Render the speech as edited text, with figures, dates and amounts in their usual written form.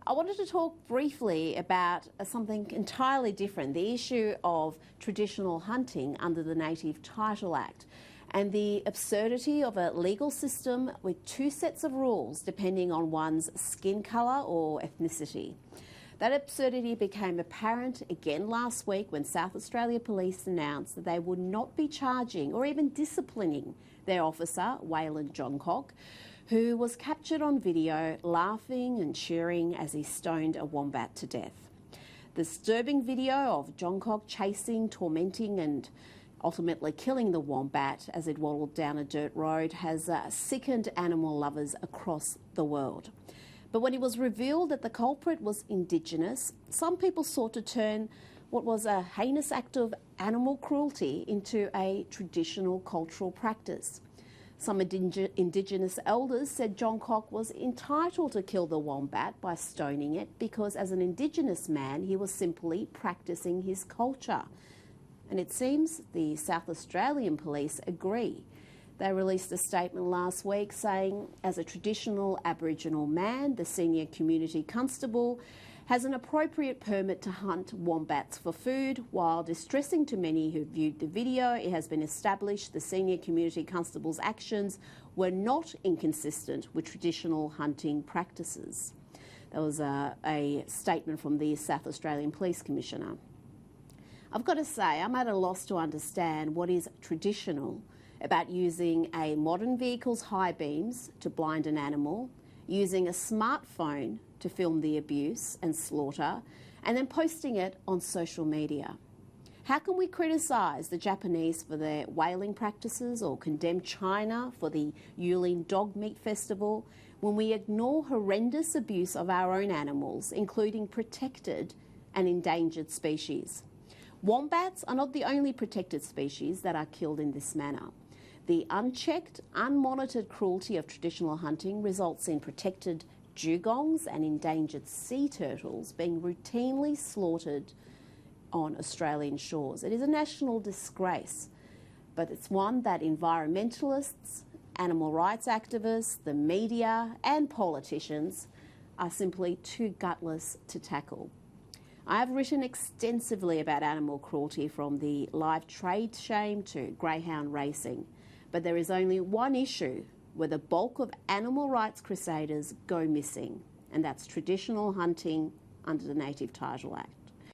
I wanted to talk briefly about something entirely different, the issue of traditional hunting under the Native Title Act and the absurdity of a legal system with two sets of rules depending on one's skin colour or ethnicity. That absurdity became apparent again last week when South Australia Police announced that they would not be charging or even disciplining their officer, Waylon Johncock, who was captured on video laughing and cheering as he stoned a wombat to death. The disturbing video of Johncock chasing, tormenting and ultimately killing the wombat as it waddled down a dirt road has sickened animal lovers across the world. But when it was revealed that the culprit was Indigenous, some people sought to turn what was a heinous act of animal cruelty into a traditional cultural practice. Some Indigenous elders said Johncock was entitled to kill the wombat by stoning it because as an Indigenous man he was simply practising his culture. And it seems the South Australian Police agree. They released a statement last week saying, as a traditional Aboriginal man, the senior community constable has an appropriate permit to hunt wombats for food. While distressing to many who viewed the video, it has been established the senior community constable's actions were not inconsistent with traditional hunting practices. That was a statement from the South Australian Police Commissioner. I've got to say, I'm at a loss to understand what is traditional about using a modern vehicle's high beams to blind an animal, using a smartphone to film the abuse and slaughter, and then posting it on social media. How can we criticise the Japanese for their whaling practices or condemn China for the Yulin Dog Meat Festival when we ignore horrendous abuse of our own animals, including protected and endangered species? Wombats are not the only protected species that are killed in this manner. The unchecked, unmonitored cruelty of traditional hunting results in protected dugongs and endangered sea turtles being routinely slaughtered on Australian shores. It is a national disgrace, but it's one that environmentalists, animal rights activists, the media and politicians are simply too gutless to tackle. I have written extensively about animal cruelty, from the live trade shame to greyhound racing. But there is only one issue where the bulk of animal rights crusaders go missing, and that's traditional hunting under the Native Title Act.